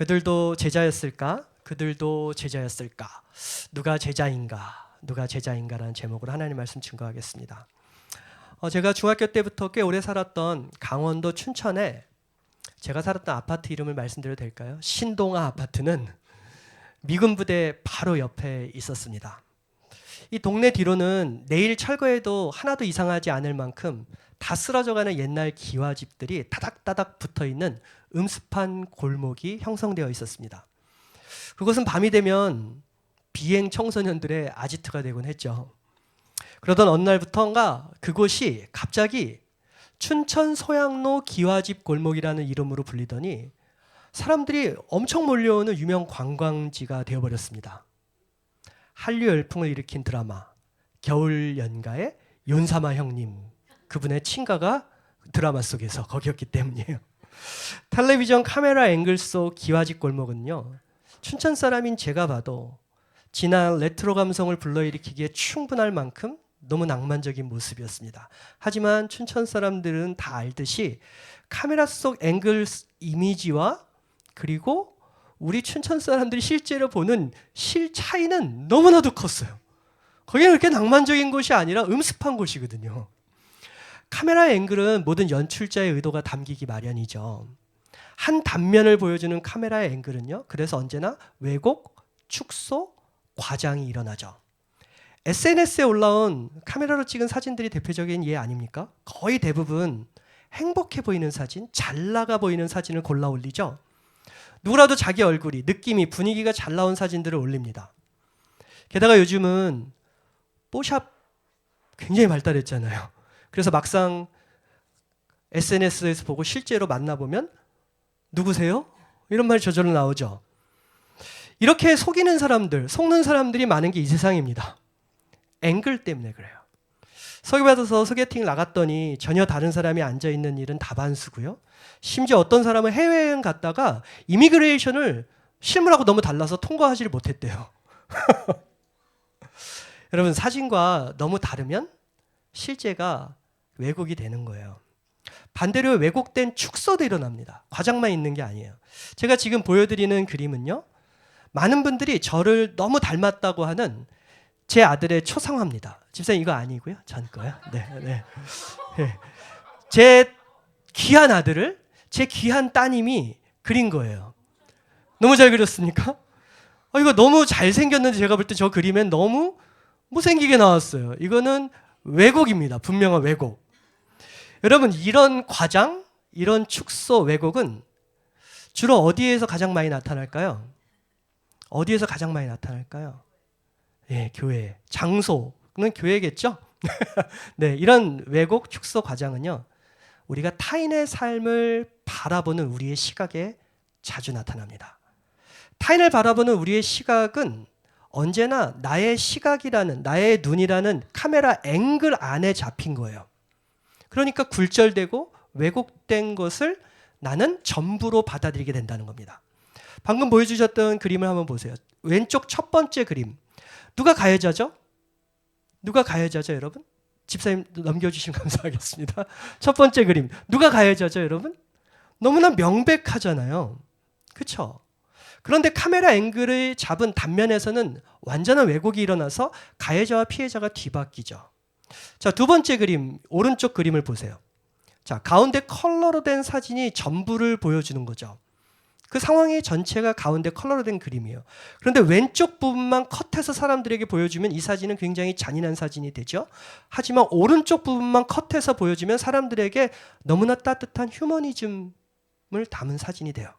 그들도 제자였을까? 그들도 제자였을까? 누가 제자인가? 누가 제자인가라는 제목으로 하나님 말씀 증거하겠습니다. 제가 중학교 때부터 꽤 오래 살았던 강원도 춘천에 제가 살았던 아파트 이름을 말씀드려도 될까요? 신동아 아파트는 미군 부대 바로 옆에 있었습니다. 이 동네 뒤로는 내일 철거해도 하나도 이상하지 않을 만큼 다 쓰러져가는 옛날 기와집들이 다닥다닥 붙어있는 음습한 골목이 형성되어 있었습니다. 그곳은 밤이 되면 비행 청소년들의 아지트가 되곤 했죠. 그러던 어느 날부터인가 그곳이 갑자기 춘천 소양로 기와집 골목이라는 이름으로 불리더니 사람들이 엄청 몰려오는 유명 관광지가 되어버렸습니다. 한류 열풍을 일으킨 드라마 겨울 연가의 윤사마 형님, 그분의 친가가 드라마 속에서 거기였기 때문이에요. 텔레비전 카메라 앵글 속 기와집 골목은요, 춘천 사람인 제가 봐도 진한 레트로 감성을 불러일으키기에 충분할 만큼 너무 낭만적인 모습이었습니다. 하지만 춘천 사람들은 다 알듯이 카메라 속 앵글 이미지와 그리고 우리 춘천 사람들이 실제로 보는 실 차이는 너무나도 컸어요. 거기는 그렇게 낭만적인 곳이 아니라 음습한 곳이거든요. 카메라 앵글은 모든 연출자의 의도가 담기기 마련이죠. 한 단면을 보여주는 카메라의 앵글은요, 그래서 언제나 왜곡, 축소, 과장이 일어나죠. SNS에 올라온 카메라로 찍은 사진들이 대표적인 예 아닙니까? 거의 대부분 행복해 보이는 사진, 잘 나가 보이는 사진을 골라 올리죠. 누구라도 자기 얼굴이, 느낌이, 분위기가 잘 나온 사진들을 올립니다. 게다가 요즘은 뽀샵 굉장히 발달했잖아요. 그래서 막상 SNS에서 보고 실제로 만나보면 누구세요? 이런 말이 저절로 나오죠. 이렇게 속이는 사람들, 속는 사람들이 많은 게 이 세상입니다. 앵글 때문에 그래요. 소개받아서 소개팅 나갔더니 전혀 다른 사람이 앉아있는 일은 다반수고요. 심지어 어떤 사람은 해외여행 갔다가 이미그레이션을 실물하고 너무 달라서 통과하지를 못했대요. 여러분, 사진과 너무 다르면 실제가 왜곡이 되는 거예요. 반대로 왜곡된 축소도 일어납니다. 과장만 있는 게 아니에요. 제가 지금 보여드리는 그림은요, 많은 분들이 저를 너무 닮았다고 하는 제 아들의 초상화입니다. 집사님 이거 아니고요, 전 거요. 네. 제 귀한 아들을 제 귀한 따님이 그린 거예요. 너무 잘 그렸습니까? 이거 너무 잘 생겼는데 제가 볼 때 저 그림엔 너무 못생기게 나왔어요. 이거는 왜곡입니다. 분명한 왜곡. 여러분, 이런 과장, 이런 축소, 왜곡은 주로 어디에서 가장 많이 나타날까요? 어디에서 가장 많이 나타날까요? 예, 교회. 장소는 교회겠죠? 네, 이런 왜곡, 축소, 과장은요, 우리가 타인의 삶을 바라보는 우리의 시각에 자주 나타납니다. 타인을 바라보는 우리의 시각은 언제나 나의 시각이라는, 나의 눈이라는 카메라 앵글 안에 잡힌 거예요. 그러니까 굴절되고 왜곡된 것을 나는 전부로 받아들이게 된다는 겁니다. 방금 보여주셨던 그림을 한번 보세요. 왼쪽 첫 번째 그림. 누가 가해자죠? 누가 가해자죠, 여러분? 집사님 넘겨주시면 감사하겠습니다. 첫 번째 그림. 누가 가해자죠, 여러분? 너무나 명백하잖아요. 그렇죠? 그런데 카메라 앵글을 잡은 단면에서는 완전한 왜곡이 일어나서 가해자와 피해자가 뒤바뀌죠. 자, 두 번째 그림, 오른쪽 그림을 보세요. 자, 가운데 컬러로 된 사진이 전부를 보여주는 거죠. 그 상황의 전체가 가운데 컬러로 된 그림이에요. 그런데 왼쪽 부분만 컷해서 사람들에게 보여주면 이 사진은 굉장히 잔인한 사진이 되죠. 하지만 오른쪽 부분만 컷해서 보여주면 사람들에게 너무나 따뜻한 휴머니즘을 담은 사진이 돼요.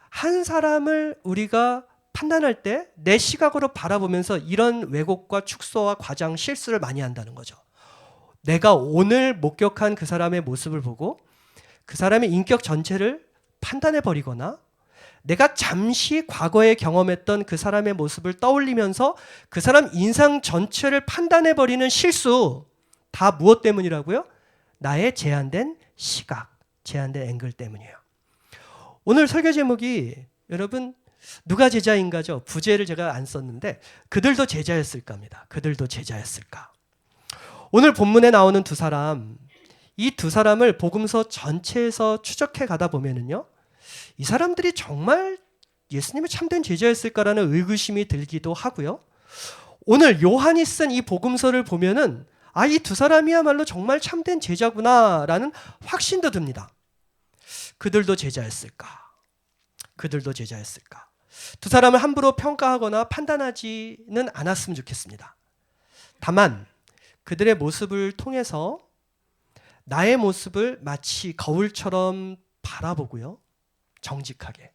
한 사람을 우리가 판단할 때 내 시각으로 바라보면서 이런 왜곡과 축소와 과장, 실수를 많이 한다는 거죠. 내가 오늘 목격한 그 사람의 모습을 보고 그 사람의 인격 전체를 판단해 버리거나 내가 잠시 과거에 경험했던 그 사람의 모습을 떠올리면서 그 사람 인상 전체를 판단해 버리는 실수, 다 무엇 때문이라고요? 나의 제한된 시각, 제한된 앵글 때문이에요. 오늘 설교 제목이 여러분 누가 제자인가죠? 부제를 제가 안 썼는데 그들도 제자였을까입니다. 그들도 제자였을까? 오늘 본문에 나오는 두 사람, 이 두 사람을 복음서 전체에서 추적해 가다 보면은요, 이 사람들이 정말 예수님이 참된 제자였을까라는 의구심이 들기도 하고요. 오늘 요한이 쓴 이 복음서를 보면은 이 두 사람이야말로 정말 참된 제자구나라는 확신도 듭니다. 그들도 제자였을까? 그들도 제자였을까? 두 사람을 함부로 평가하거나 판단하지는 않았으면 좋겠습니다. 다만 그들의 모습을 통해서 나의 모습을 마치 거울처럼 바라보고요. 정직하게.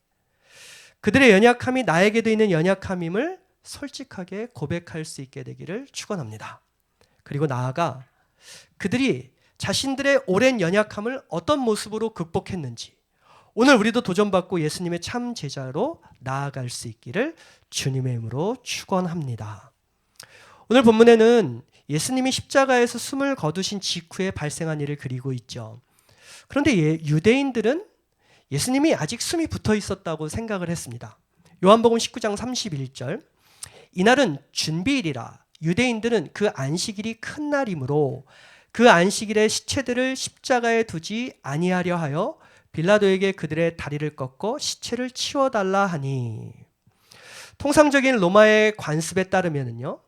그들의 연약함이 나에게도 있는 연약함임을 솔직하게 고백할 수 있게 되기를 축원합니다. 그리고 나아가 그들이 자신들의 오랜 연약함을 어떤 모습으로 극복했는지 오늘 우리도 도전받고 예수님의 참 제자로 나아갈 수 있기를 주님의 이름으로 축원합니다. 오늘 본문에는 예수님이 십자가에서 숨을 거두신 직후에 발생한 일을 그리고 있죠. 그런데 유대인들은 예수님이 아직 숨이 붙어 있었다고 생각을 했습니다. 요한복음 19장 31절 이날은 준비일이라 유대인들은 그 안식일이 큰 날이므로 그 안식일에 시체들을 십자가에 두지 아니하려 하여 빌라도에게 그들의 다리를 꺾고 시체를 치워달라 하니 통상적인 로마의 관습에 따르면요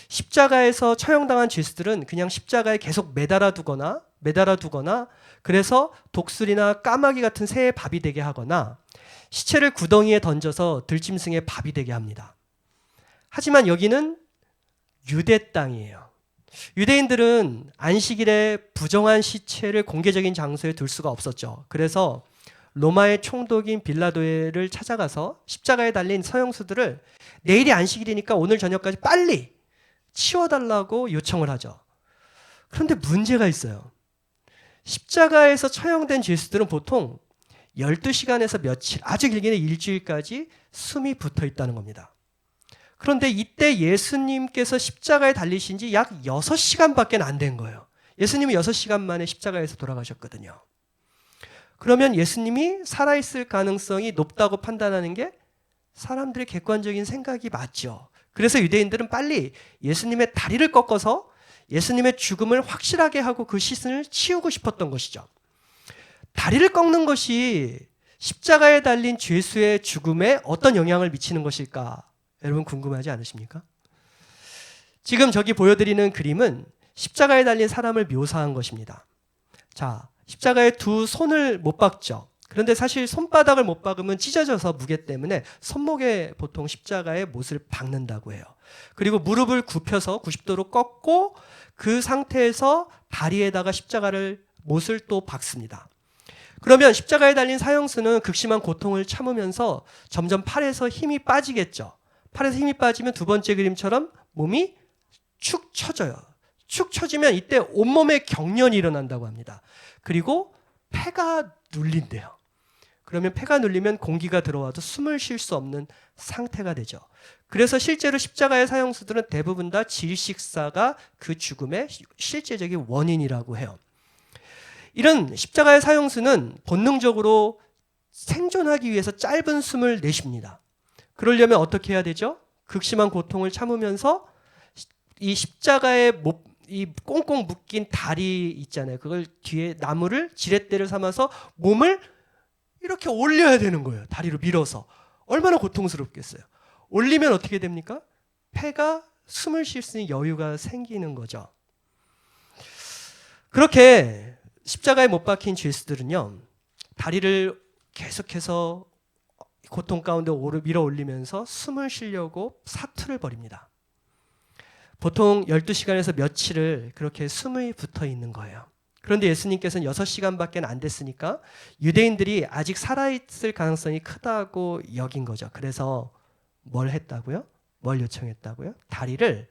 십자가에서 처형당한 죄수들은 그냥 십자가에 계속 매달아 두거나 그래서 독수리나 까마귀 같은 새의 밥이 되게 하거나 시체를 구덩이에 던져서 들짐승의 밥이 되게 합니다. 하지만 여기는 유대 땅이에요. 유대인들은 안식일에 부정한 시체를 공개적인 장소에 둘 수가 없었죠. 그래서 로마의 총독인 빌라도를 찾아가서 십자가에 달린 서형수들을 내일이 안식일이니까 오늘 저녁까지 빨리 치워달라고 요청을 하죠. 그런데 문제가 있어요. 십자가에서 처형된 죄수들은 보통 12시간에서 며칠, 아주 길게는 일주일까지 숨이 붙어 있다는 겁니다. 그런데 이때 예수님께서 십자가에 달리신 지 약 6시간밖에 안 된 거예요. 예수님이 6시간 만에 십자가에서 돌아가셨거든요. 그러면 예수님이 살아있을 가능성이 높다고 판단하는 게 사람들의 객관적인 생각이 맞죠. 그래서 유대인들은 빨리 예수님의 다리를 꺾어서 예수님의 죽음을 확실하게 하고 그 시신을 치우고 싶었던 것이죠. 다리를 꺾는 것이 십자가에 달린 죄수의 죽음에 어떤 영향을 미치는 것일까? 여러분 궁금하지 않으십니까? 지금 저기 보여드리는 그림은 십자가에 달린 사람을 묘사한 것입니다. 자, 십자가에 두 손을 못 박죠. 그런데 사실 손바닥을 못 박으면 찢어져서 무게 때문에 손목에 보통 십자가에 못을 박는다고 해요. 그리고 무릎을 굽혀서 90도로 꺾고 그 상태에서 다리에다가 십자가를 못을 또 박습니다. 그러면 십자가에 달린 사형수는 극심한 고통을 참으면서 점점 팔에서 힘이 빠지겠죠. 팔에서 힘이 빠지면 두 번째 그림처럼 몸이 축 처져요. 축 처지면 이때 온몸에 경련이 일어난다고 합니다. 그리고 폐가 눌린대요. 그러면 폐가 눌리면 공기가 들어와도 숨을 쉴 수 없는 상태가 되죠. 그래서 실제로 십자가의 사형수들은 대부분 다 질식사가 그 죽음의 실제적인 원인이라고 해요. 이런 십자가의 사형수는 본능적으로 생존하기 위해서 짧은 숨을 내쉽니다. 그러려면 어떻게 해야 되죠? 극심한 고통을 참으면서 이 십자가에 이 꽁꽁 묶인 다리 있잖아요. 그걸 뒤에 나무를 지렛대를 삼아서 몸을 이렇게 올려야 되는 거예요. 다리로 밀어서. 얼마나 고통스럽겠어요. 올리면 어떻게 됩니까? 폐가 숨을 쉴 수 있는 여유가 생기는 거죠. 그렇게 십자가에 못 박힌 죄수들은요. 다리를 계속해서 고통 가운데 밀어 올리면서 숨을 쉬려고 사투를 벌입니다. 보통 12시간에서 며칠을 그렇게 숨이 붙어 있는 거예요. 그런데 예수님께서는 6시간밖에 안 됐으니까 유대인들이 아직 살아있을 가능성이 크다고 여긴 거죠. 그래서 뭘 했다고요? 뭘 요청했다고요? 다리를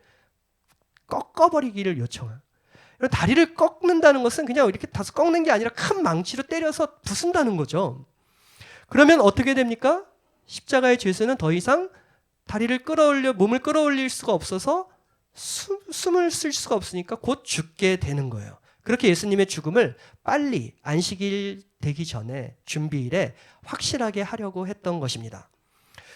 꺾어버리기를 요청해요. 다리를 꺾는다는 것은 그냥 이렇게 다소 꺾는 게 아니라 큰 망치로 때려서 부순다는 거죠. 그러면 어떻게 됩니까? 십자가의 죄수는 더 이상 다리를 몸을 끌어올릴 수가 없어서 숨을 쓸 수가 없으니까 곧 죽게 되는 거예요. 그렇게 예수님의 죽음을 빨리 안식일 되기 전에 준비일에 확실하게 하려고 했던 것입니다.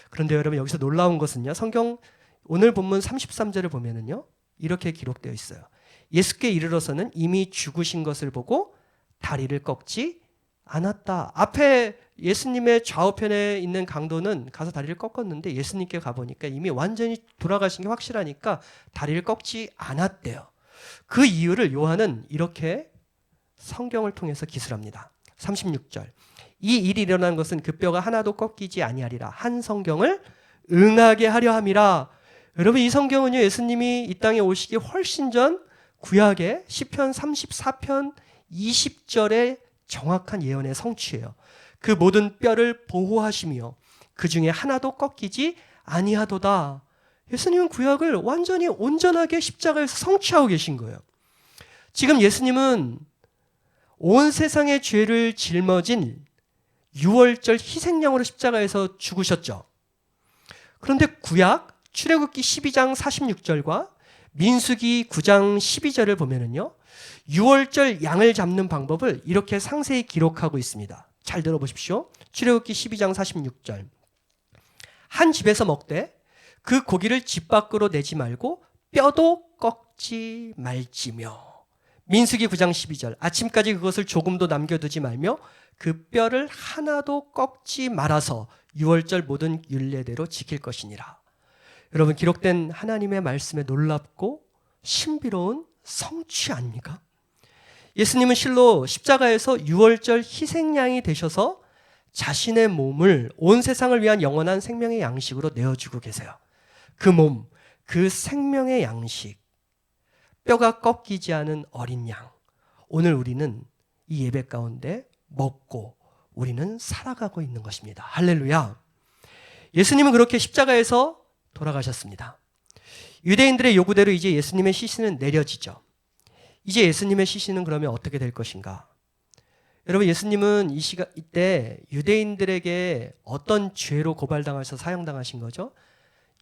그런데 여러분 여기서 놀라운 것은요. 성경 오늘 본문 33절을 보면은요. 이렇게 기록되어 있어요. 예수께 이르러서는 이미 죽으신 것을 보고 다리를 꺾지 않았다. 앞에 예수님의 좌우편에 있는 강도는 가서 다리를 꺾었는데 예수님께 가보니까 이미 완전히 돌아가신 게 확실하니까 다리를 꺾지 않았대요. 그 이유를 요한은 이렇게 성경을 통해서 기술합니다. 36절. 이 일이 일어난 것은 그 뼈가 하나도 꺾이지 아니하리라 한 성경을 응하게 하려 함이라. 여러분, 이 성경은요, 예수님이 이 땅에 오시기 훨씬 전 구약의 시편 34편 20절의 정확한 예언의 성취예요. 그 모든 뼈를 보호하시며 그 중에 하나도 꺾이지 아니하도다. 예수님은 구약을 완전히 온전하게 십자가에서 성취하고 계신 거예요. 지금 예수님은 온 세상의 죄를 짊어진 유월절 희생양으로 십자가에서 죽으셨죠. 그런데 구약 출애굽기 12장 46절과 민수기 9장 12절을 보면은요, 유월절 양을 잡는 방법을 이렇게 상세히 기록하고 있습니다. 잘 들어보십시오. 출애굽기 12장 46절. 한 집에서 먹되 그 고기를 집 밖으로 내지 말고 뼈도 꺾지 말지며. 민수기 9장 12절. 아침까지 그것을 조금도 남겨두지 말며 그 뼈를 하나도 꺾지 말아서 유월절 모든 율례대로 지킬 것이니라. 여러분, 기록된 하나님의 말씀에 놀랍고 신비로운 성취 아닙니까? 예수님은 실로 십자가에서 유월절 희생양이 되셔서 자신의 몸을 온 세상을 위한 영원한 생명의 양식으로 내어주고 계세요. 그 몸, 그 생명의 양식, 뼈가 꺾이지 않은 어린 양, 오늘 우리는 이 예배 가운데 먹고 우리는 살아가고 있는 것입니다. 할렐루야. 예수님은 그렇게 십자가에서 돌아가셨습니다. 유대인들의 요구대로 이제 예수님의 시신은 내려지죠. 이제 예수님의 시신은 그러면 어떻게 될 것인가? 여러분, 예수님은 이때 유대인들에게 어떤 죄로 고발당하셔서 사형당하신 거죠?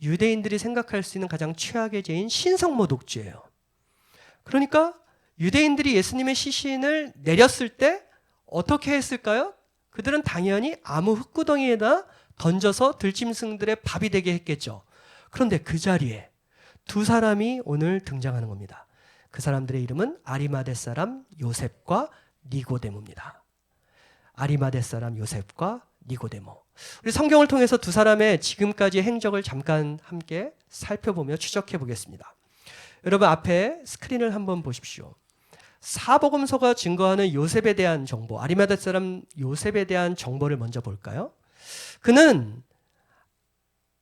유대인들이 생각할 수 있는 가장 최악의 죄인 신성모독죄예요. 그러니까 유대인들이 예수님의 시신을 내렸을 때 어떻게 했을까요? 그들은 당연히 아무 흙구덩이에다 던져서 들짐승들의 밥이 되게 했겠죠. 그런데 그 자리에 두 사람이 오늘 등장하는 겁니다. 그 사람들의 이름은 아리마대 사람 요셉과 니고데모입니다. 아리마대 사람 요셉과 니고데모. 우리 성경을 통해서 두 사람의 지금까지의 행적을 잠깐 함께 살펴보며 추적해 보겠습니다. 여러분, 앞에 스크린을 한번 보십시오. 사복음서가 증거하는 요셉에 대한 정보, 아리마대 사람 요셉에 대한 정보를 먼저 볼까요? 그는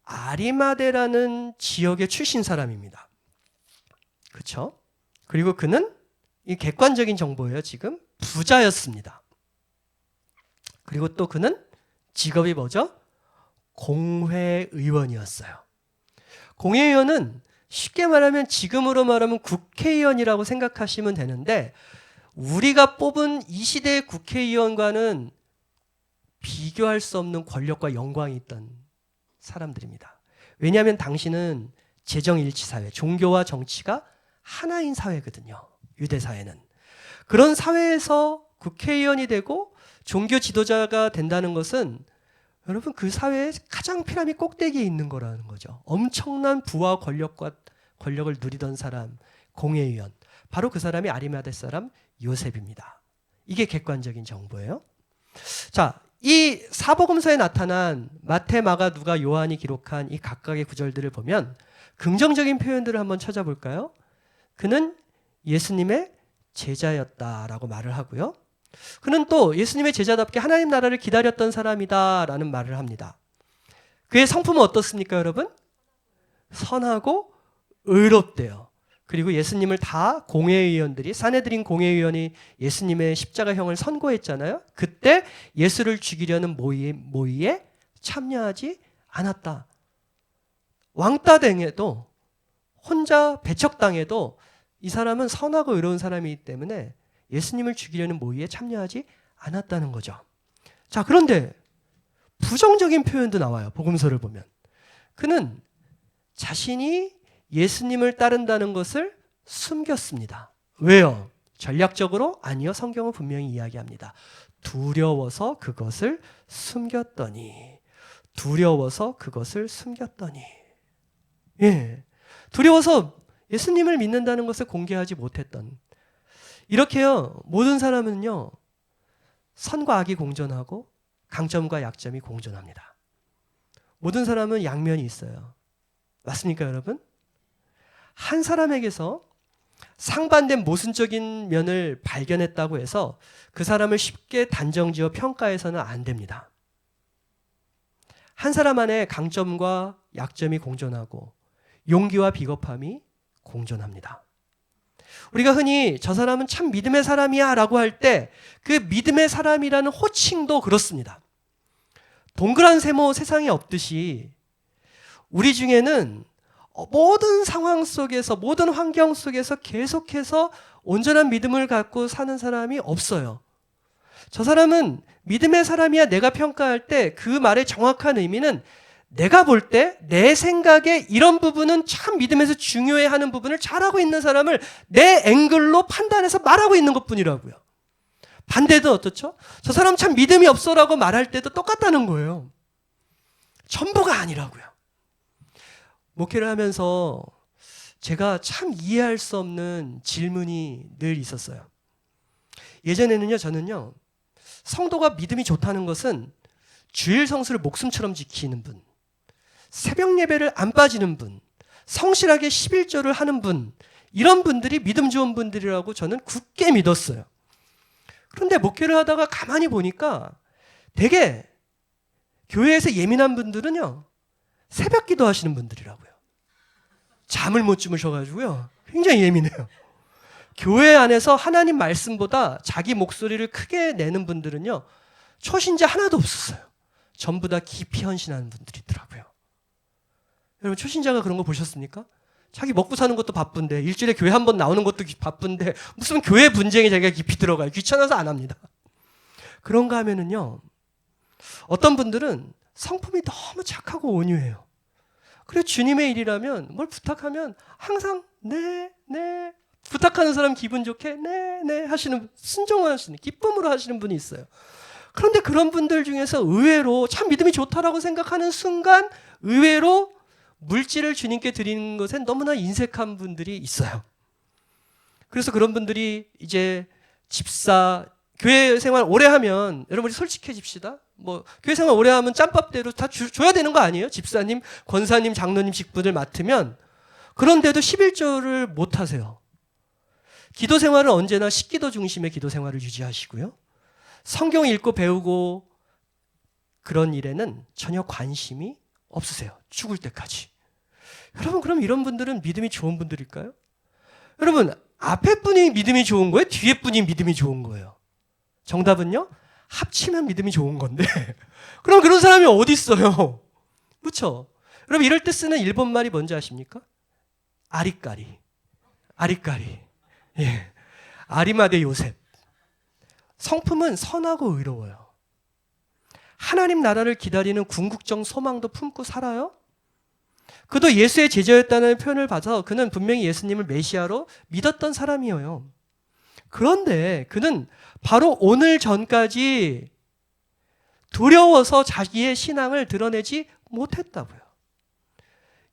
아리마대라는 지역의 출신 사람입니다. 그렇죠? 그리고 그는 이 객관적인 정보예요. 지금 부자였습니다. 그리고 또 그는 직업이 뭐죠? 공회의원이었어요. 공회의원은 쉽게 말하면 지금으로 말하면 국회의원이라고 생각하시면 되는데, 우리가 뽑은 이 시대의 국회의원과는 비교할 수 없는 권력과 영광이 있던 사람들입니다. 왜냐하면 당시는 재정일치사회, 종교와 정치가 하나인 사회거든요. 유대사회는. 그런 사회에서 국회의원이 되고 종교 지도자가 된다는 것은 여러분, 그 사회의 가장 피라미드 꼭대기에 있는 거라는 거죠. 엄청난 부와 권력을 누리던 사람, 공회의원. 바로 그 사람이 아리마대 사람 요셉입니다. 이게 객관적인 정보예요. 자, 이 사복음서에 나타난 마태, 마가, 누가, 요한이 기록한 이 각각의 구절들을 보면 긍정적인 표현들을 한번 찾아볼까요? 그는 예수님의 제자였다라고 말을 하고요. 그는 또 예수님의 제자답게 하나님 나라를 기다렸던 사람이다라는 말을 합니다. 그의 성품은 어떻습니까, 여러분? 선하고 의롭대요. 그리고 예수님을 다 공회의원들이, 사내들인 공회의원이 예수님의 십자가형을 선고했잖아요. 그때 예수를 죽이려는 모의에 참여하지 않았다. 왕따 당해도, 혼자 배척당해도 이 사람은 선하고 의로운 사람이기 때문에 예수님을 죽이려는 모의에 참여하지 않았다는 거죠. 자, 그런데 부정적인 표현도 나와요. 복음서를 보면. 그는 자신이 예수님을 따른다는 것을 숨겼습니다. 왜요? 전략적으로? 아니요. 성경은 분명히 이야기합니다. 두려워서 그것을 숨겼더니. 두려워서 그것을 숨겼더니. 예. 두려워서 예수님을 믿는다는 것을 공개하지 못했던. 이렇게요, 모든 사람은요, 선과 악이 공존하고 강점과 약점이 공존합니다. 모든 사람은 양면이 있어요. 맞습니까, 여러분? 한 사람에게서 상반된 모순적인 면을 발견했다고 해서 그 사람을 쉽게 단정지어 평가해서는 안 됩니다. 한 사람 안에 강점과 약점이 공존하고 용기와 비겁함이 공존합니다. 우리가 흔히 저 사람은 참 믿음의 사람이야 라고 할 때 그 믿음의 사람이라는 호칭도 그렇습니다. 동그란 세모 세상에 없듯이 우리 중에는 모든 상황 속에서 모든 환경 속에서 계속해서 온전한 믿음을 갖고 사는 사람이 없어요. 저 사람은 믿음의 사람이야 내가 평가할 때 그 말의 정확한 의미는 내가 볼 때 내 생각에 이런 부분은 참 믿음에서 중요해 하는 부분을 잘하고 있는 사람을 내 앵글로 판단해서 말하고 있는 것뿐이라고요. 반대도 어떻죠? 저 사람 참 믿음이 없어라고 말할 때도 똑같다는 거예요. 전부가 아니라고요. 목회를 하면서 제가 참 이해할 수 없는 질문이 늘 있었어요. 예전에는요, 저는요, 성도가 믿음이 좋다는 것은 주일 성수를 목숨처럼 지키는 분, 새벽 예배를 안 빠지는 분, 성실하게 11조를 하는 분, 이런 분들이 믿음 좋은 분들이라고 저는 굳게 믿었어요. 그런데 목회를 하다가 가만히 보니까 되게 교회에서 예민한 분들은요, 새벽 기도 하시는 분들이라고요. 잠을 못 주무셔가지고요, 굉장히 예민해요. 교회 안에서 하나님 말씀보다 자기 목소리를 크게 내는 분들은요, 초신자 하나도 없었어요. 전부 다 깊이 헌신하는 분들이더라고요. 여러분, 초신자가 그런 거 보셨습니까? 자기 먹고 사는 것도 바쁜데, 일주일에 교회 한 번 나오는 것도 바쁜데, 무슨 교회 분쟁에 자기가 깊이 들어가요. 귀찮아서 안 합니다. 그런가 하면은요, 어떤 분들은 성품이 너무 착하고 온유해요. 그래, 주님의 일이라면 뭘 부탁하면 항상 네, 네, 부탁하는 사람 기분 좋게 네, 네 하시는, 순종하시는, 기쁨으로 하시는 분이 있어요. 그런데 그런 분들 중에서 의외로 참 믿음이 좋다라고 생각하는 순간 의외로 물질을 주님께 드리는 것에 너무나 인색한 분들이 있어요. 그래서 그런 분들이 이제 집사, 교회 생활 오래 하면, 여러분 우리 솔직해집시다. 교회 생활 오래 하면 짬밥대로 다 줘야 되는 거 아니에요? 집사님, 권사님, 장로님 직분을 맡으면. 그런데도 11조를 못 하세요. 기도 생활은 언제나 식기도 중심의 기도 생활을 유지하시고요. 성경 읽고 배우고 그런 일에는 전혀 관심이 없으세요. 죽을 때까지. 여러분, 그럼 이런 분들은 믿음이 좋은 분들일까요? 여러분, 앞에 분이 믿음이 좋은 거예요? 뒤에 분이 믿음이 좋은 거예요? 정답은요? 합치면 믿음이 좋은 건데 그럼 그런 사람이 어디 있어요? 그렇죠? 여러분, 이럴 때 쓰는 일본말이 뭔지 아십니까? 아리까리. 아리까리. 예. 아리마대 요셉. 성품은 선하고 의로워요. 하나님 나라를 기다리는 궁극적 소망도 품고 살아요. 그도 예수의 제자였다는 표현을 봐서 그는 분명히 예수님을 메시아로 믿었던 사람이에요. 그런데 그는 바로 오늘 전까지 두려워서 자기의 신앙을 드러내지 못했다고요.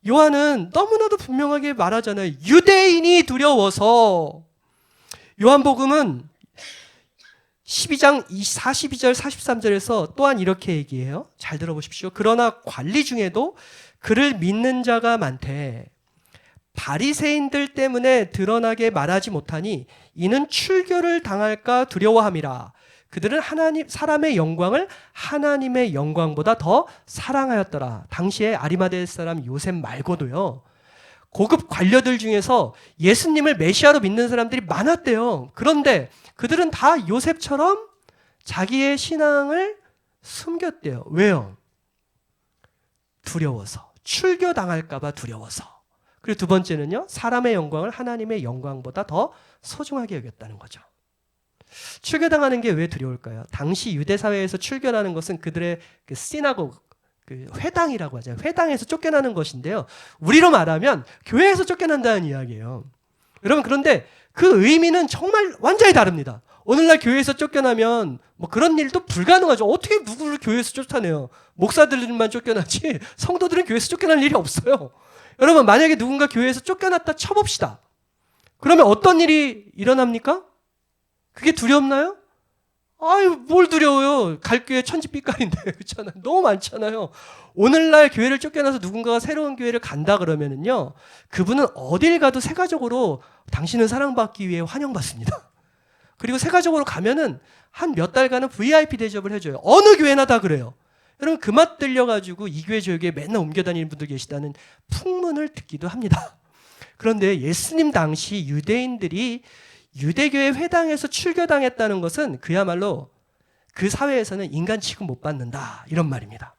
요한은 너무나도 분명하게 말하잖아요. 유대인이 두려워서. 요한복음은 12장 42절 43절에서 또한 이렇게 얘기해요. 잘 들어보십시오. 그러나 관리 중에도 그를 믿는 자가 많되 바리새인들 때문에 드러나게 말하지 못하니 이는 출교를 당할까 두려워함이라. 그들은 사람의 영광을 하나님의 영광보다 더 사랑하였더라. 당시에 아리마대 사람 요셉 말고도요, 고급 관료들 중에서 예수님을 메시아로 믿는 사람들이 많았대요. 그런데 그들은 다 요셉처럼 자기의 신앙을 숨겼대요. 왜요? 두려워서. 출교당할까 봐 두려워서. 그리고 두 번째는요, 사람의 영광을 하나님의 영광보다 더 소중하게 여겼다는 거죠. 출교당하는 게 왜 두려울까요? 당시 유대 사회에서 출교라는 것은 그들의 그 시나고그, 그 회당이라고 하죠. 회당에서 쫓겨나는 것인데요. 우리로 말하면 교회에서 쫓겨난다는 이야기예요. 여러분, 그런데 그 의미는 정말 완전히 다릅니다. 오늘날 교회에서 쫓겨나면 그런 일도 불가능하죠. 어떻게 누구를 교회에서 쫓아내요? 목사들만 쫓겨나지 성도들은 교회에서 쫓겨날 일이 없어요. 여러분, 만약에 누군가 교회에서 쫓겨났다 쳐봅시다. 그러면 어떤 일이 일어납니까? 그게 두렵나요? 아유, 뭘 두려워요. 갈 교회 천지빛깔인데. 그렇잖아요. 너무 많잖아요. 오늘날 교회를 쫓겨나서 누군가가 새로운 교회를 간다 그러면은요, 그분은 어딜 가도 세가적으로 당신은 사랑받기 위해 환영받습니다. 그리고 세가적으로 가면은 한 몇 달간은 VIP 대접을 해줘요. 어느 교회나 다 그래요. 여러분, 그 맛 들려가지고 이 교회 저 교회 맨날 옮겨다니는 분들 계시다는 풍문을 듣기도 합니다. 그런데 예수님 당시 유대인들이 유대교회 회당에서 출교당했다는 것은 그야말로 그 사회에서는 인간 취급 못 받는다, 이런 말입니다.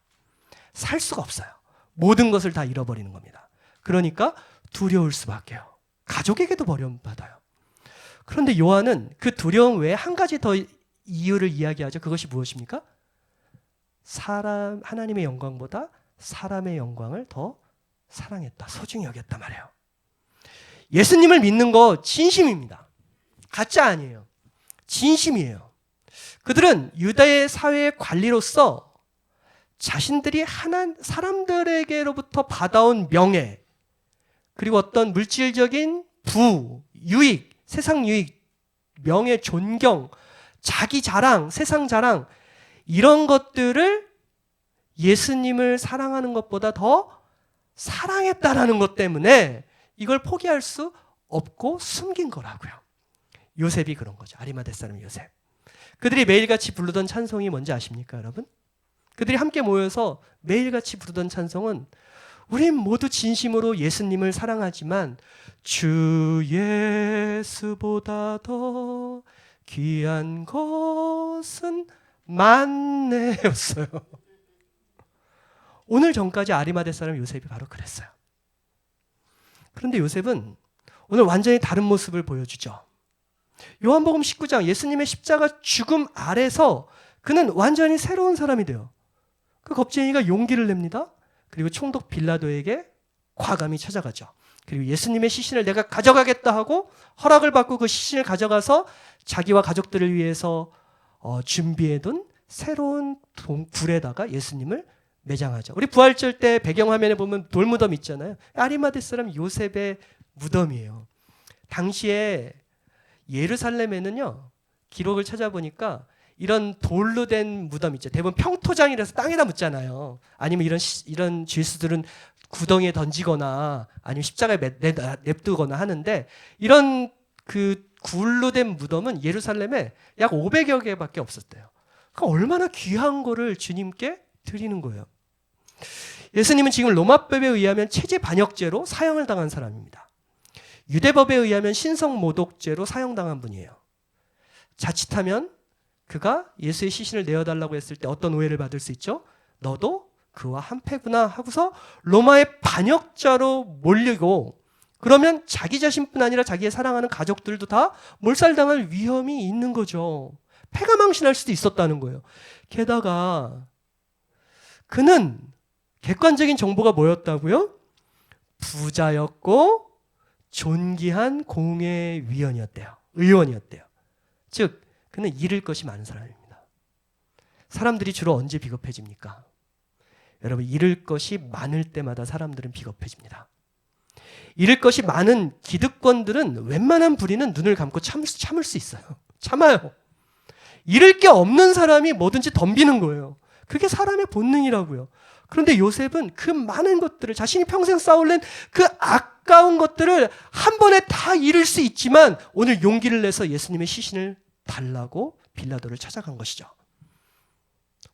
살 수가 없어요. 모든 것을 다 잃어버리는 겁니다. 그러니까 두려울 수밖에요. 가족에게도 버림받아요. 그런데 요한은 그 두려움 외에 한 가지 더 이유를 이야기하죠. 그것이 무엇입니까? 하나님의 영광보다 사람의 영광을 더 사랑했다, 소중히 여겼다 말이에요. 예수님을 믿는 거 진심입니다. 가짜 아니에요. 진심이에요. 그들은 유다의 사회의 관리로서 자신들이 사람들에게로부터 받아온 명예, 그리고 어떤 물질적인 유익, 세상 유익, 명예, 존경, 자기 자랑, 세상 자랑, 이런 것들을 예수님을 사랑하는 것보다 더 사랑했다라는 것 때문에 이걸 포기할 수 없고 숨긴 거라고요. 요셉이 그런 거죠. 아리마대 사람 요셉. 그들이 매일같이 부르던 찬송이 뭔지 아십니까, 여러분? 그들이 함께 모여서 매일같이 부르던 찬송은 우린 모두 진심으로 예수님을 사랑하지만 주 예수보다 더 귀한 것은 많네였어요. 오늘 전까지 아리마대 사람 요셉이 바로 그랬어요. 그런데 요셉은 오늘 완전히 다른 모습을 보여주죠. 요한복음 19장 예수님의 십자가 죽음 아래서 그는 완전히 새로운 사람이 돼요. 그 겁쟁이가 용기를 냅니다. 그리고 총독 빌라도에게 과감히 찾아가죠. 그리고 예수님의 시신을 내가 가져가겠다 하고 허락을 받고 그 시신을 가져가서 자기와 가족들을 위해서 준비해둔 새로운 굴에다가 예수님을 매장하죠. 우리 부활절 때 배경화면에 보면 돌무덤 있잖아요. 아리마대 사람 요셉의 무덤이에요. 당시에 예루살렘에는요, 기록을 찾아보니까 이런 돌로 된 무덤 있죠. 대부분 평토장이라서 땅에다 묻잖아요. 아니면 이런 죄수들은 구덩이에 던지거나 아니면 십자가에 냅두거나 하는데, 이런 그 굴로 된 무덤은 예루살렘에 약 500여 개밖에 없었대요. 그러니까 얼마나 귀한 거를 주님께 드리는 거예요. 예수님은 지금 로마법에 의하면 체제 반역죄로 사형을 당한 사람입니다. 유대법에 의하면 신성모독죄로 사형당한 분이에요. 자칫하면 그가 예수의 시신을 내어달라고 했을 때 어떤 오해를 받을 수 있죠? 너도 그와 한패구나 하고서 로마의 반역자로 몰리고, 그러면 자기 자신뿐 아니라 자기의 사랑하는 가족들도 다 몰살당할 위험이 있는 거죠. 패가 망신할 수도 있었다는 거예요. 게다가 그는 객관적인 정보가 뭐였다고요? 부자였고 존귀한 공회의원이었대요. 의원이었대요. 즉 그는 잃을 것이 많은 사람입니다. 사람들이 주로 언제 비겁해집니까? 여러분, 잃을 것이 많을 때마다 사람들은 비겁해집니다. 잃을 것이 많은 기득권들은 웬만한 불의는 눈을 감고 참을 수 있어요. 참아요. 잃을 게 없는 사람이 뭐든지 덤비는 거예요. 그게 사람의 본능이라고요. 그런데 요셉은 그 많은 것들을, 자신이 평생 쌓아올린 그 아까운 것들을 한 번에 다 잃을 수 있지만 오늘 용기를 내서 예수님의 시신을 달라고 빌라도를 찾아간 것이죠.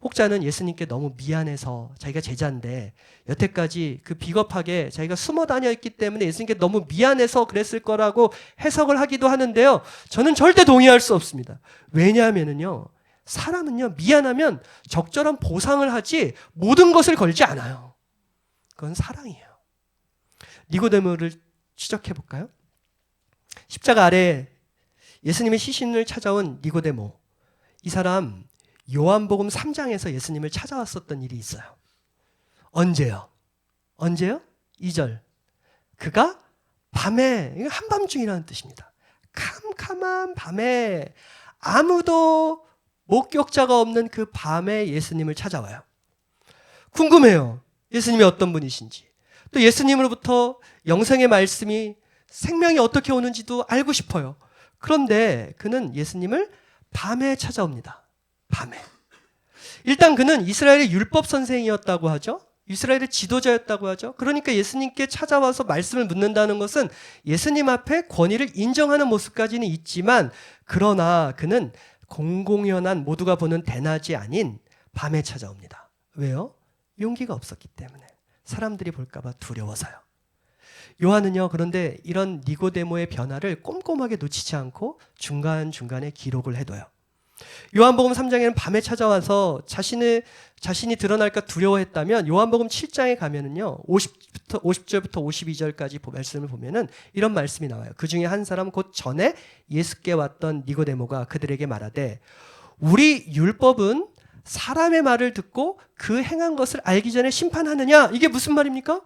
혹자는 예수님께 너무 미안해서, 자기가 제자인데 여태까지 그 비겁하게 자기가 숨어 다녔기 때문에 예수님께 너무 미안해서 그랬을 거라고 해석을 하기도 하는데요, 저는 절대 동의할 수 없습니다. 왜냐하면요, 사람은요, 미안하면 적절한 보상을 하지 모든 것을 걸지 않아요. 그건 사랑이에요. 니고데모를 추적해 볼까요? 십자가 아래 예수님의 시신을 찾아온 니고데모, 이 사람 요한복음 3장에서 예수님을 찾아왔었던 일이 있어요. 언제요? 2절. 그가 밤에, 이거 한밤중이라는 뜻입니다. 캄캄한 밤에 아무도 목격자가 없는 그 밤에 예수님을 찾아와요. 궁금해요. 예수님이 어떤 분이신지. 또 예수님으로부터 영생의 말씀이, 생명이 어떻게 오는지도 알고 싶어요. 그런데 그는 예수님을 밤에 찾아옵니다. 밤에. 일단 그는 이스라엘의 율법 선생이었다고 하죠. 이스라엘의 지도자였다고 하죠. 그러니까 예수님께 찾아와서 말씀을 묻는다는 것은 예수님 앞에 권위를 인정하는 모습까지는 있지만, 그러나 그는 공공연한 모두가 보는 대낮이 아닌 밤에 찾아옵니다. 왜요? 용기가 없었기 때문에. 사람들이 볼까봐 두려워서요. 요한은요, 그런데 이런 니고데모의 변화를 꼼꼼하게 놓치지 않고 중간중간에 기록을 해둬요. 요한복음 3장에는 밤에 찾아와서 자신이 드러날까 두려워했다면, 요한복음 7장에 가면은요, 50절부터 52절까지 말씀을 보면은 이런 말씀이 나와요. 그 중에 한 사람 곧 전에 예수께 왔던 니고데모가 그들에게 말하되, 우리 율법은 사람의 말을 듣고 그 행한 것을 알기 전에 심판하느냐? 이게 무슨 말입니까?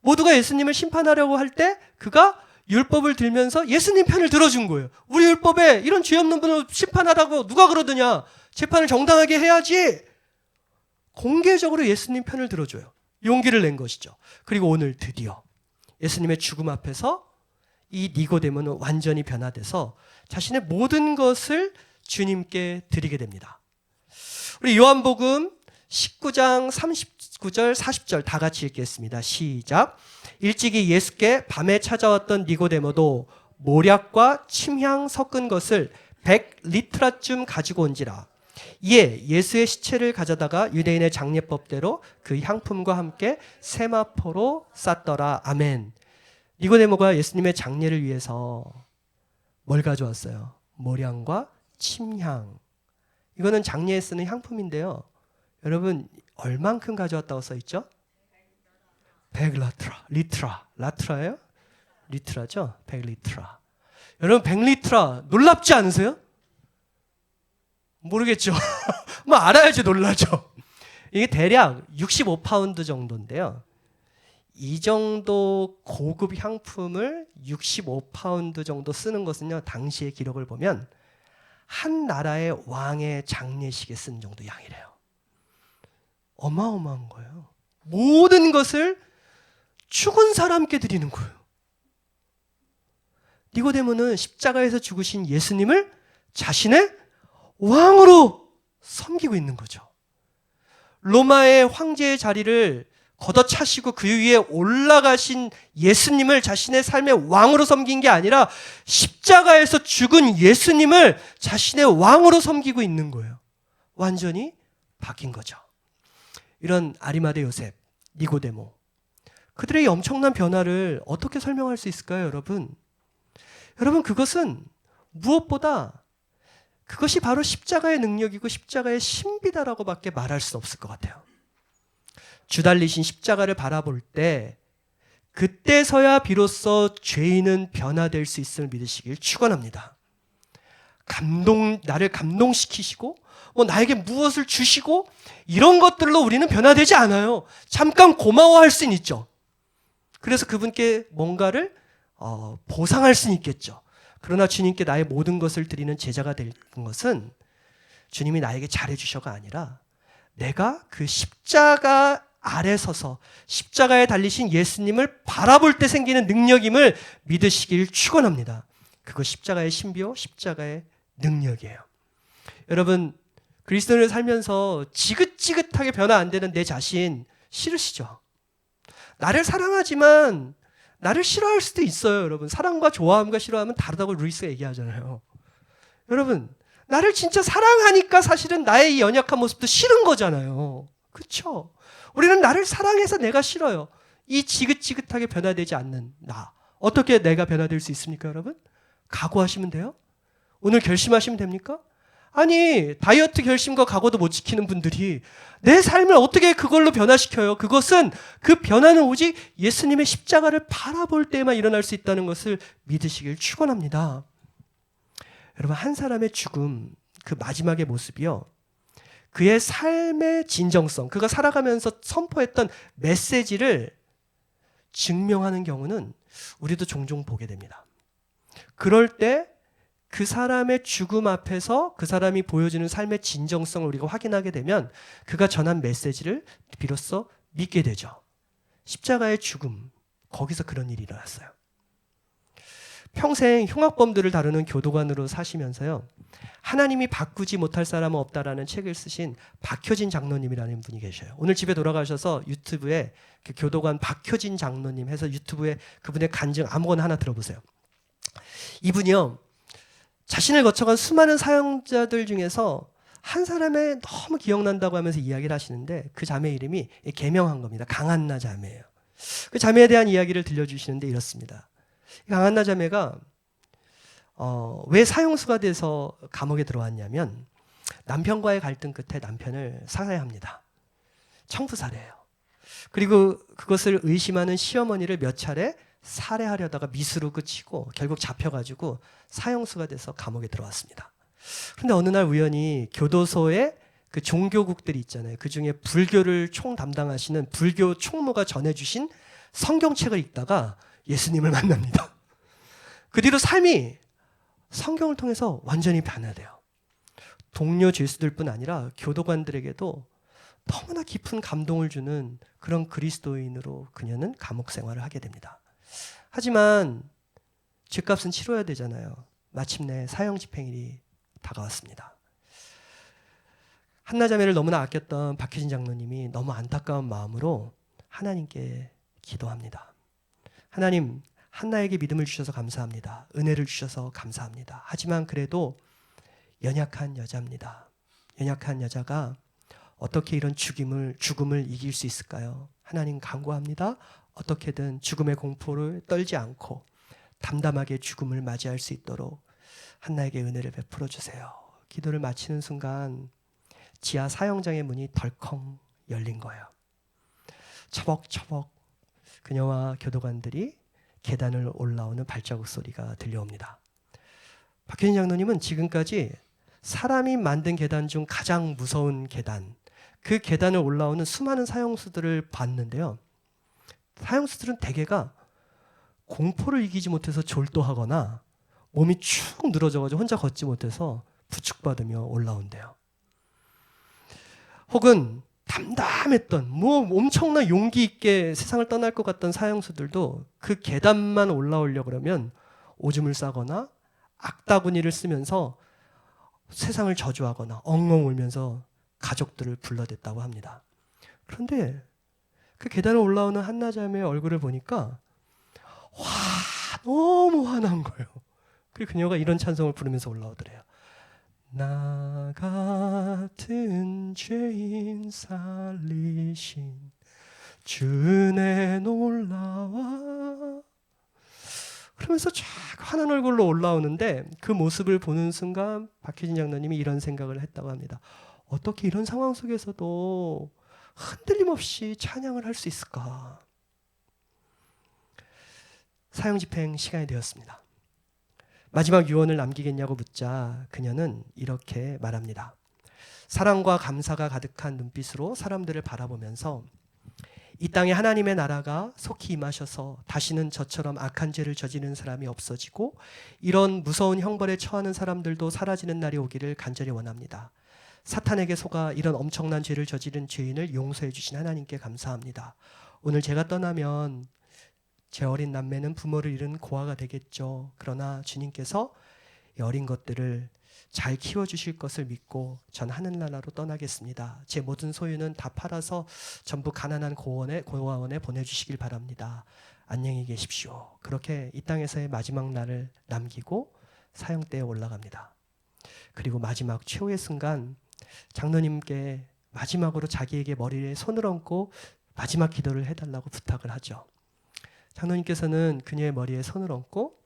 모두가 예수님을 심판하려고 할 때 그가 율법을 들면서 예수님 편을 들어준 거예요. 우리 율법에 이런 죄 없는 분을 심판하라고 누가 그러더냐? 재판을 정당하게 해야지. 공개적으로 예수님 편을 들어줘요. 용기를 낸 것이죠. 그리고 오늘 드디어 예수님의 죽음 앞에서 이 니고데모는 완전히 변화돼서 자신의 모든 것을 주님께 드리게 됩니다. 우리 요한복음 19장 39절 40절 다 같이 읽겠습니다. 시작. 일찍이 예수께 밤에 찾아왔던 니고데모도 모략과 침향 섞은 것을 100리트라쯤 가지고 온지라. 이에 예수의 시체를 가져다가 유대인의 장례법대로 그 향품과 함께 세마포로 쌌더라. 아멘. 니고데모가 예수님의 장례를 위해서 뭘 가져왔어요? 모량과 침향. 이거는 장례에 쓰는 향품인데요. 여러분, 얼만큼 가져왔다고 써있죠? 100라트라. 라트라예요? 리트라죠? 100리트라. 여러분, 100리트라 놀랍지 않으세요? 모르겠죠? 뭐 알아야지 놀라죠. 이게 대략 65파운드 정도인데요. 이 정도 고급 향품을 65파운드 정도 쓰는 것은요, 당시의 기록을 보면 한 나라의 왕의 장례식에 쓴 정도 양이래요. 어마어마한 거예요. 모든 것을 죽은 사람께 드리는 거예요. 니고데모는 십자가에서 죽으신 예수님을 자신의 왕으로 섬기고 있는 거죠. 로마의 황제의 자리를 걷어차시고 그 위에 올라가신 예수님을 자신의 삶의 왕으로 섬긴 게 아니라 십자가에서 죽은 예수님을 자신의 왕으로 섬기고 있는 거예요. 완전히 바뀐 거죠. 이런 아리마대 요셉, 니고데모, 그들의 엄청난 변화를 어떻게 설명할 수 있을까요, 여러분? 여러분, 그것은 무엇보다 그것이 바로 십자가의 능력이고 십자가의 신비다라고밖에 말할 수 없을 것 같아요. 주 달리신 십자가를 바라볼 때 그때서야 비로소 죄인은 변화될 수 있음을 믿으시길 축원합니다. 나를 감동시키시고 나에게 무엇을 주시고 이런 것들로 우리는 변화되지 않아요. 잠깐 고마워할 수는 있죠. 그래서 그분께 뭔가를 보상할 수는 있겠죠. 그러나 주님께 나의 모든 것을 드리는 제자가 될 것은 주님이 나에게 잘해주셔가 아니라 내가 그 십자가 아래 서서 십자가에 달리신 예수님을 바라볼 때 생기는 능력임을 믿으시길 축원합니다. 그거 십자가의 신비요, 십자가의 능력이에요. 여러분, 그리스도인을 살면서 지긋지긋하게 변화 안 되는 내 자신 싫으시죠? 나를 사랑하지만 나를 싫어할 수도 있어요. 여러분, 사랑과 좋아함과 싫어함은 다르다고 루이스가 얘기하잖아요. 여러분, 나를 진짜 사랑하니까 사실은 나의 이 연약한 모습도 싫은 거잖아요. 그렇죠? 우리는 나를 사랑해서 내가 싫어요. 이 지긋지긋하게 변화되지 않는 나. 어떻게 내가 변화될 수 있습니까, 여러분? 각오하시면 돼요? 오늘 결심하시면 됩니까? 아니, 다이어트 결심과 각오도 못 지키는 분들이 내 삶을 어떻게 그걸로 변화시켜요? 그것은, 그 변화는 오직 예수님의 십자가를 바라볼 때만 일어날 수 있다는 것을 믿으시길 축원합니다. 여러분, 한 사람의 죽음, 그 마지막의 모습이요, 그의 삶의 진정성, 그가 살아가면서 선포했던 메시지를 증명하는 경우는 우리도 종종 보게 됩니다. 그럴 때 그 사람의 죽음 앞에서 그 사람이 보여주는 삶의 진정성을 우리가 확인하게 되면 그가 전한 메시지를 비로소 믿게 되죠. 십자가의 죽음, 거기서 그런 일이 일어났어요. 평생 흉악범들을 다루는 교도관으로 사시면서요. 하나님이 바꾸지 못할 사람은 없다라는 책을 쓰신 박효진 장로님이라는 분이 계셔요. 오늘 집에 돌아가셔서 유튜브에 그 교도관 박효진 장로님 해서 유튜브에 그분의 간증 아무거나 하나 들어보세요. 이분이요. 자신을 거쳐간 수많은 사형자들 중에서 한 사람의 너무 기억난다고 하면서 이야기를 하시는데 그 자매 이름이 계명한 겁니다. 강한나 자매예요. 그 자매에 대한 이야기를 들려주시는데 이렇습니다. 강한나 자매가 왜 사형수가 돼서 감옥에 들어왔냐면 남편과의 갈등 끝에 남편을 살해합니다. 청부살해예요. 그리고 그것을 의심하는 시어머니를 몇 차례 살해하려다가 미수로 그치고 결국 잡혀가지고 사형수가 돼서 감옥에 들어왔습니다. 그런데 어느 날 우연히 교도소에 그 종교국들이 있잖아요. 그 중에 불교를 총 담당하시는 불교 총무가 전해주신 성경책을 읽다가 예수님을 만납니다. 그 뒤로 삶이 성경을 통해서 완전히 변화돼요. 동료 죄수들뿐 아니라 교도관들에게도 너무나 깊은 감동을 주는 그런 그리스도인으로 그녀는 감옥 생활을 하게 됩니다. 하지만 죗값은 치러야 되잖아요. 마침내 사형 집행일이 다가왔습니다. 한나 자매를 너무나 아꼈던 박효진 장로님이 너무 안타까운 마음으로 하나님께 기도합니다. 하나님, 한나에게 믿음을 주셔서 감사합니다. 은혜를 주셔서 감사합니다. 하지만 그래도 연약한 여자입니다. 연약한 여자가 어떻게 이런 죽음을 이길 수 있을까요? 하나님 간구합니다. 어떻게든 죽음의 공포를 떨지 않고 담담하게 죽음을 맞이할 수 있도록 한나에게 은혜를 베풀어 주세요. 기도를 마치는 순간 지하 사형장의 문이 덜컹 열린 거예요. 처벅처벅 그녀와 교도관들이 계단을 올라오는 발자국 소리가 들려옵니다. 박효진 장로님은 지금까지 사람이 만든 계단 중 가장 무서운 계단, 그 계단을 올라오는 수많은 사형수들을 봤는데요. 사형수들은 대개가 공포를 이기지 못해서 졸도하거나 몸이 축 늘어져가지고 혼자 걷지 못해서 부축받으며 올라온대요. 혹은 담담했던 엄청난 용기 있게 세상을 떠날 것 같던 사형수들도 그 계단만 올라오려고 그러면 오줌을 싸거나 악다구니를 쓰면서 세상을 저주하거나 엉엉 울면서 가족들을 불러댔다고 합니다. 그런데 그 계단을 올라오는 한나 자매의 얼굴을 보니까 너무 화난 거예요. 그리고 그녀가 이런 찬송을 부르면서 올라오더래요. 나 같은 죄인 살리신 주내 놀라와 그러면서 쫙 환한 얼굴로 올라오는데 그 모습을 보는 순간 박효진 장로님이 이런 생각을 했다고 합니다. 어떻게 이런 상황 속에서도 흔들림 없이 찬양을 할 수 있을까? 사형 집행 시간이 되었습니다. 마지막 유언을 남기겠냐고 묻자 그녀는 이렇게 말합니다. 사랑과 감사가 가득한 눈빛으로 사람들을 바라보면서 이 땅에 하나님의 나라가 속히 임하셔서 다시는 저처럼 악한 죄를 저지르는 사람이 없어지고 이런 무서운 형벌에 처하는 사람들도 사라지는 날이 오기를 간절히 원합니다. 사탄에게 속아 이런 엄청난 죄를 저지른 죄인을 용서해 주신 하나님께 감사합니다. 오늘 제가 떠나면 제 어린 남매는 부모를 잃은 고아가 되겠죠. 그러나 주님께서 이 어린 것들을 잘 키워주실 것을 믿고 전 하늘나라로 떠나겠습니다. 제 모든 소유는 다 팔아서 전부 가난한 고아원에 보내주시길 바랍니다. 안녕히 계십시오. 그렇게 이 땅에서의 마지막 날을 남기고 사형대에 올라갑니다. 그리고 마지막 최후의 순간 장로님께 마지막으로 자기에게 머리에 손을 얹고 마지막 기도를 해달라고 부탁을 하죠. 장로님께서는 그녀의 머리에 손을 얹고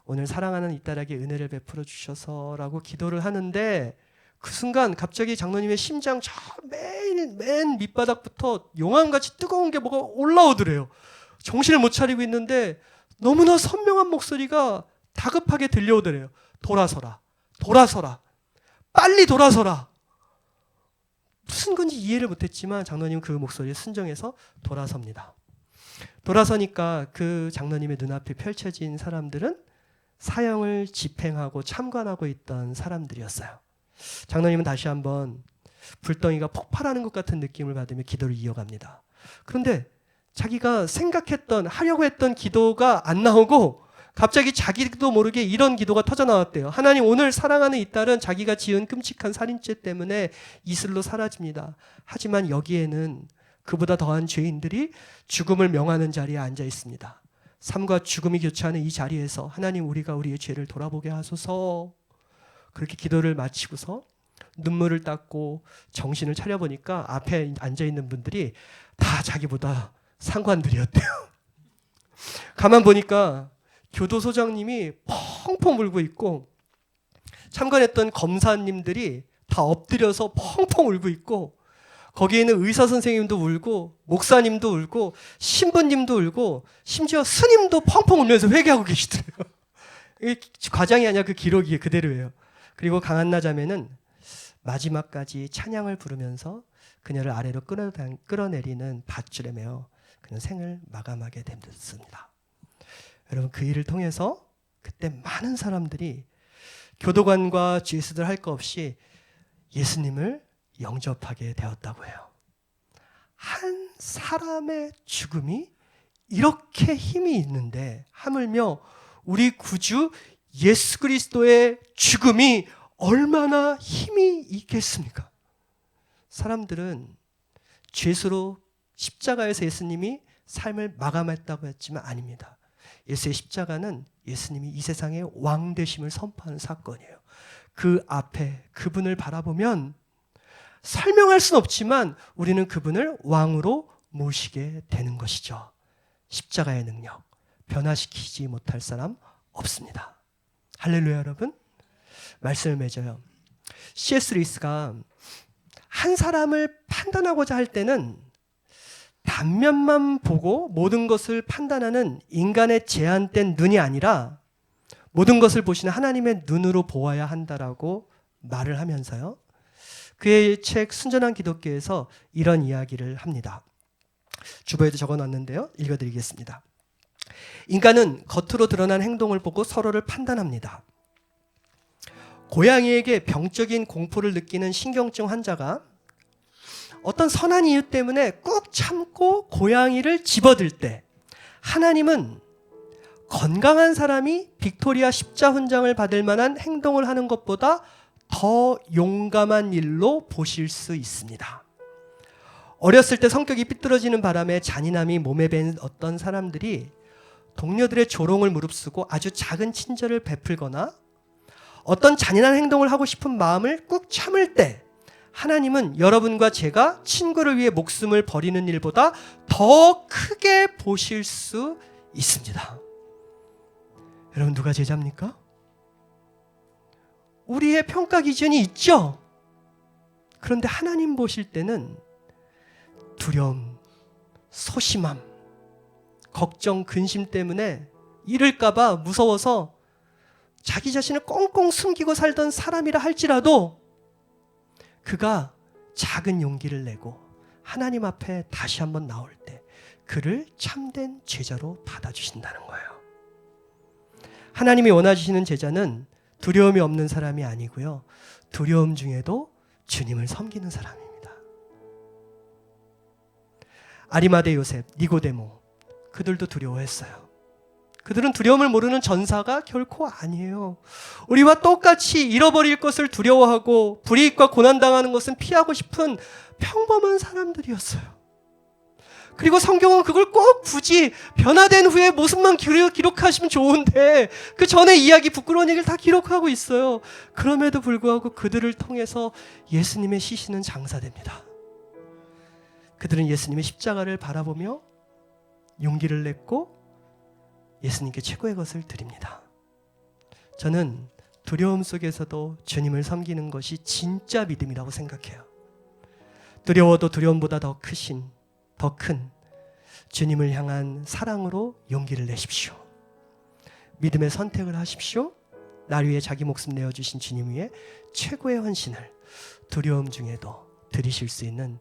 오늘 사랑하는 이 딸에게 은혜를 베풀어 주셔서라고 기도를 하는데 그 순간 갑자기 장로님의 심장 저 맨 밑바닥부터 용암같이 뜨거운 게 뭐가 올라오더래요. 정신을 못 차리고 있는데 너무나 선명한 목소리가 다급하게 들려오더래요. 돌아서라. 돌아서라. 빨리 돌아서라. 무슨 건지 이해를 못했지만 장로님은 그 목소리에 순종해서 돌아섭니다. 돌아서니까 그 장로님의 눈앞에 펼쳐진 사람들은 사형을 집행하고 참관하고 있던 사람들이었어요. 장로님은 다시 한번 불덩이가 폭발하는 것 같은 느낌을 받으며 기도를 이어갑니다. 그런데 자기가 하려고 했던 기도가 안 나오고 갑자기 자기도 모르게 이런 기도가 터져 나왔대요. 하나님, 오늘 사랑하는 이 딸은 자기가 지은 끔찍한 살인죄 때문에 이슬로 사라집니다. 하지만 여기에는 그보다 더한 죄인들이 죽음을 명하는 자리에 앉아 있습니다. 삶과 죽음이 교차하는 이 자리에서 하나님, 우리가 우리의 죄를 돌아보게 하소서. 그렇게 기도를 마치고서 눈물을 닦고 정신을 차려보니까 앞에 앉아있는 분들이 다 자기보다 상관들이었대요. 가만 보니까 교도소장님이 펑펑 울고 있고 참관했던 검사님들이 다 엎드려서 펑펑 울고 있고 거기에 있는 의사 선생님도 울고 목사님도 울고 신부님도 울고 심지어 스님도 펑펑 울면서 회개하고 계시더래요. 이게 과장이 아니라 그 기록이 그대로예요. 그리고 강한나 자매는 마지막까지 찬양을 부르면서 그녀를 아래로 끌어내리는 밧줄에 매어 그는 생을 마감하게 됐습니다. 여러분, 그 일을 통해서 그때 많은 사람들이 교도관과 죄수들 할 거 없이 예수님을 영접하게 되었다고 해요. 한 사람의 죽음이 이렇게 힘이 있는데 하물며 우리 구주 예수 그리스도의 죽음이 얼마나 힘이 있겠습니까? 사람들은 죄수로 십자가에서 예수님이 삶을 마감했다고 했지만 아닙니다. 예수의 십자가는 예수님이 이 세상의 왕 되심을 선포하는 사건이에요. 그 앞에 그분을 바라보면 설명할 수는 없지만 우리는 그분을 왕으로 모시게 되는 것이죠. 십자가의 능력, 변화시키지 못할 사람 없습니다. 할렐루야. 여러분, 말씀을 맺어요. C.S. 루이스가 한 사람을 판단하고자 할 때는 단면만 보고 모든 것을 판단하는 인간의 제한된 눈이 아니라 모든 것을 보시는 하나님의 눈으로 보아야 한다라고 말을 하면서요, 그의 책 순전한 기독교에서 이런 이야기를 합니다. 주보에도 적어놨는데요, 읽어드리겠습니다. 인간은 겉으로 드러난 행동을 보고 서로를 판단합니다. 고양이에게 병적인 공포를 느끼는 신경증 환자가 어떤 선한 이유 때문에 꾹 참고 고양이를 집어들 때 하나님은 건강한 사람이 빅토리아 십자훈장을 받을 만한 행동을 하는 것보다 더 용감한 일로 보실 수 있습니다. 어렸을 때 성격이 삐뚤어지는 바람에 잔인함이 몸에 밴 어떤 사람들이 동료들의 조롱을 무릅쓰고 아주 작은 친절을 베풀거나 어떤 잔인한 행동을 하고 싶은 마음을 꾹 참을 때 하나님은 여러분과 제가 친구를 위해 목숨을 버리는 일보다 더 크게 보실 수 있습니다. 여러분, 누가 제자입니까? 우리의 평가 기준이 있죠. 그런데 하나님 보실 때는 두려움, 소심함, 걱정, 근심 때문에 잃을까봐 무서워서 자기 자신을 꽁꽁 숨기고 살던 사람이라 할지라도 그가 작은 용기를 내고 하나님 앞에 다시 한번 나올 때 그를 참된 제자로 받아주신다는 거예요. 하나님이 원하시는 제자는 두려움이 없는 사람이 아니고요, 두려움 중에도 주님을 섬기는 사람입니다. 아리마대 요셉, 니고데모, 그들도 두려워했어요. 그들은 두려움을 모르는 전사가 결코 아니에요. 우리와 똑같이 잃어버릴 것을 두려워하고 불이익과 고난당하는 것은 피하고 싶은 평범한 사람들이었어요. 그리고 성경은 그걸 꼭 굳이 변화된 후에 모습만 기록하시면 좋은데 그 전에 이야기, 부끄러운 얘기를 다 기록하고 있어요. 그럼에도 불구하고 그들을 통해서 예수님의 시신은 장사됩니다. 그들은 예수님의 십자가를 바라보며 용기를 냈고 예수님께 최고의 것을 드립니다. 저는 두려움 속에서도 주님을 섬기는 것이 진짜 믿음이라고 생각해요. 두려워도 두려움보다 더 크신, 더 큰 주님을 향한 사랑으로 용기를 내십시오. 믿음의 선택을 하십시오. 날 위해 자기 목숨 내어주신 주님 위에 최고의 헌신을 두려움 중에도 드리실 수 있는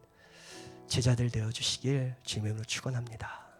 제자들 되어주시길 주님의 이름으로 축원합니다.